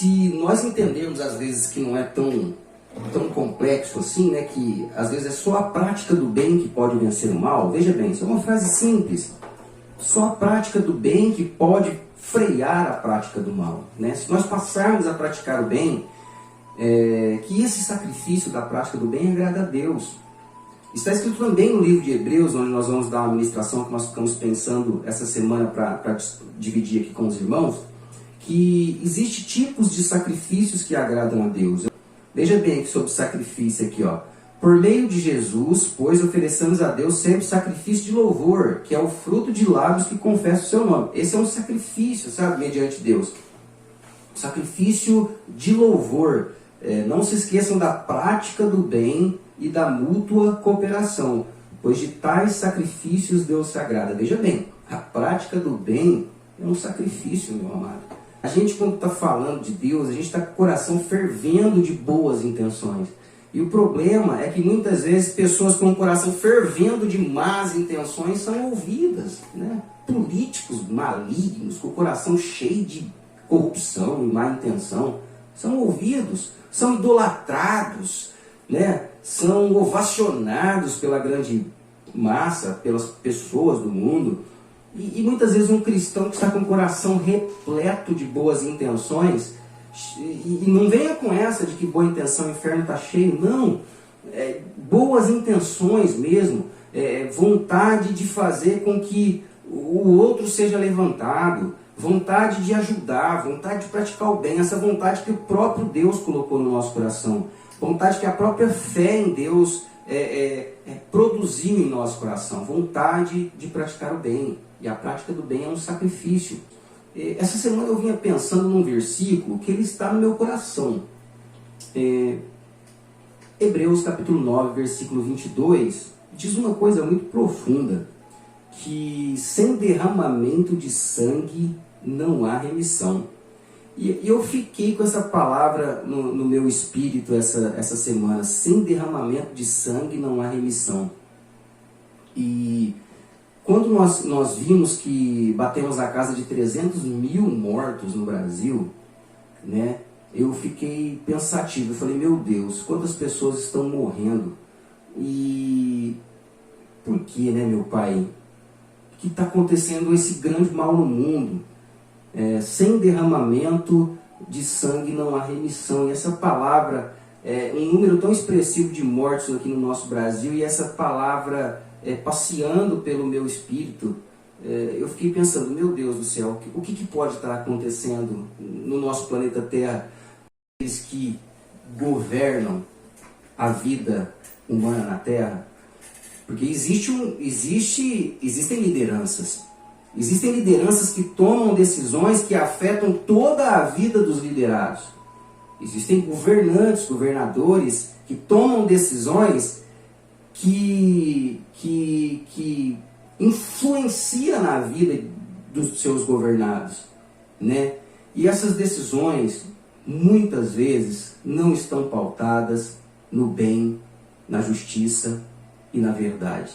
Se nós entendermos às vezes que não é tão complexo assim, né, que às vezes é só a prática do bem que pode vencer o mal, veja bem, isso é uma frase simples. Só a prática do bem que pode frear a prática do mal, né? Se nós passarmos a praticar o bem, que esse sacrifício da prática do bem agrada a Deus. Está escrito também no livro de Hebreus, onde nós vamos dar uma ministração que nós ficamos pensando essa semana para dividir aqui com os irmãos, que existe tipos de sacrifícios que agradam a Deus. Veja bem aqui sobre sacrifício aqui, ó. Por meio de Jesus, pois, ofereçamos a Deus sempre sacrifício de louvor, que é o fruto de lábios que confessam o seu nome. Esse é um sacrifício, sabe, mediante Deus. Sacrifício de louvor. Não se esqueçam da prática do bem e da mútua cooperação, pois de tais sacrifícios Deus se agrada. Veja bem, a prática do bem é um sacrifício, meu amado. A gente, quando está falando de Deus, a gente está com o coração fervendo de boas intenções. E o problema é que muitas vezes pessoas com o coração fervendo de más intenções são ouvidas, né? Políticos malignos, com o coração cheio de corrupção e má intenção, são ouvidos, são idolatrados, né? São ovacionados pela grande massa, pelas pessoas do mundo. E muitas vezes um cristão que está com o coração repleto de boas intenções, e não venha com essa de que boa intenção, o inferno está cheio, não. Boas intenções mesmo, vontade de fazer com que o outro seja levantado, vontade de ajudar, vontade de praticar o bem, essa vontade que o próprio Deus colocou no nosso coração, vontade que a própria fé em Deus produziu em nosso coração, vontade de praticar o bem. E a prática do bem é um sacrifício. Essa semana eu vinha pensando num versículo que ele está no meu coração. Hebreus capítulo 9, versículo 22, diz uma coisa muito profunda, que sem derramamento de sangue não há remissão. E eu fiquei com essa palavra no meu espírito essa semana, sem derramamento de sangue não há remissão. E quando nós vimos que batemos a casa de 300 mil mortos no Brasil, né, eu fiquei pensativo. Eu falei, meu Deus, quantas pessoas estão morrendo? E por que, né, meu Pai? Que está acontecendo esse grande mal no mundo? Sem derramamento de sangue não há remissão. E essa palavra, um número tão expressivo de mortos aqui no nosso Brasil, e essa palavra passeando pelo meu espírito, eu fiquei pensando, meu Deus do céu, o que pode estar acontecendo no nosso planeta Terra? Eles que governam a vida humana na Terra, porque existem lideranças. Existem lideranças que tomam decisões que afetam toda a vida dos liderados. Existem governantes, governadores que tomam decisões que influenciam na vida dos seus governados, né? E essas decisões, muitas vezes, não estão pautadas no bem, na justiça e na verdade.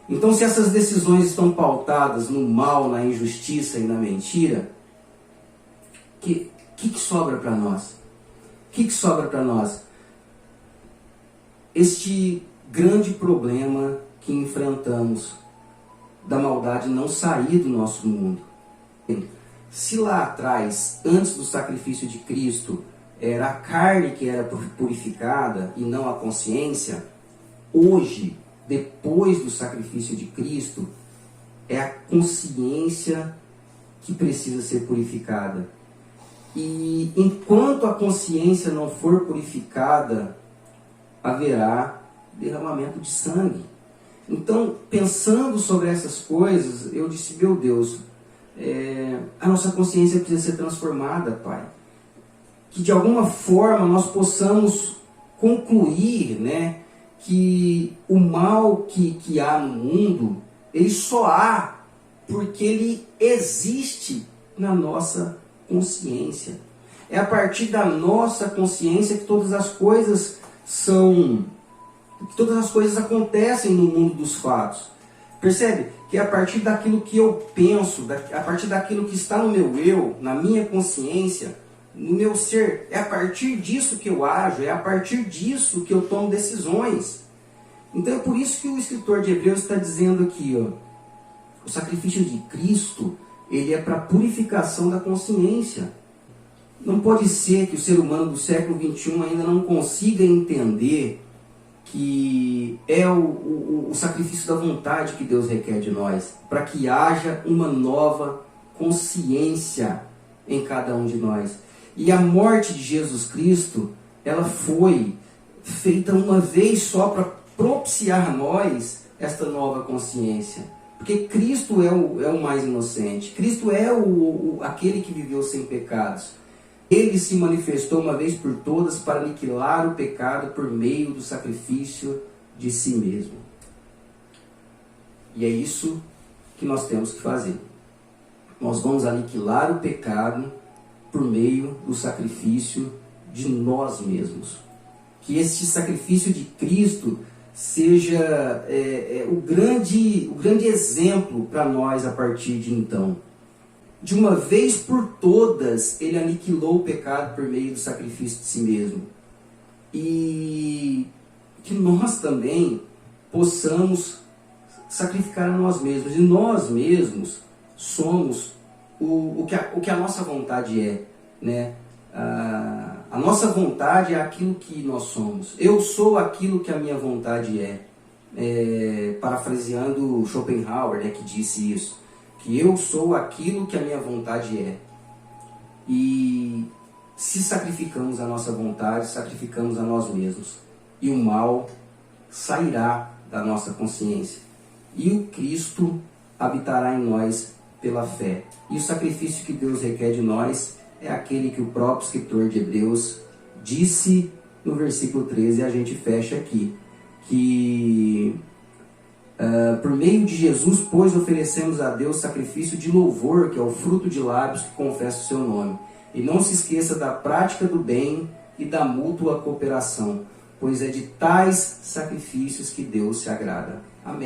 Então, se essas decisões estão pautadas no mal, na injustiça e na mentira, o que sobra para nós? O que sobra para nós? Este grande problema que enfrentamos da maldade não sair do nosso mundo. Se lá atrás, antes do sacrifício de Cristo, era a carne que era purificada e não a consciência, hoje, depois do sacrifício de Cristo, é a consciência que precisa ser purificada. E enquanto a consciência não for purificada, haverá derramamento de sangue. Então, pensando sobre essas coisas, eu disse, meu Deus, a nossa consciência precisa ser transformada, Pai. Que de alguma forma nós possamos concluir, né, que o mal que há no mundo, ele só há porque ele existe na nossa consciência. É a partir da nossa consciência que todas as coisas acontecem no mundo dos fatos. Percebe? Que é a partir daquilo que eu penso, a partir daquilo que está no meu eu, na minha consciência, no meu ser. É a partir disso que eu ajo, é a partir disso que eu tomo decisões. Então é por isso que o escritor de Hebreus está dizendo aqui, ó, o sacrifício de Cristo, ele é para purificação da consciência. Não pode ser que o ser humano do século XXI ainda não consiga entender que é o sacrifício da vontade que Deus requer de nós, para que haja uma nova consciência em cada um de nós. E a morte de Jesus Cristo, ela foi feita uma vez só para propiciar a nós esta nova consciência. Porque Cristo é o mais inocente, Cristo é aquele que viveu sem pecados. Ele se manifestou uma vez por todas para aniquilar o pecado por meio do sacrifício de si mesmo. E é isso que nós temos que fazer. Nós vamos aniquilar o pecado por meio do sacrifício de nós mesmos. Que este sacrifício de Cristo seja o grande exemplo para nós a partir de então. De uma vez por todas, ele aniquilou o pecado por meio do sacrifício de si mesmo. E que nós também possamos sacrificar a nós mesmos. E nós mesmos somos o que a nossa vontade é, né? A nossa vontade é aquilo que nós somos. Eu sou aquilo que a minha vontade é. Parafraseando Schopenhauer, né, que disse isso. Que eu sou aquilo que a minha vontade é. E se sacrificamos a nossa vontade, sacrificamos a nós mesmos. E o mal sairá da nossa consciência. E o Cristo habitará em nós pela fé. E o sacrifício que Deus requer de nós é aquele que o próprio escritor de Hebreus disse no versículo 13, e a gente fecha aqui, que por meio de Jesus, pois, oferecemos a Deus sacrifício de louvor, que é o fruto de lábios que confessa o seu nome. E não se esqueça da prática do bem e da mútua cooperação, pois é de tais sacrifícios que Deus se agrada. Amém.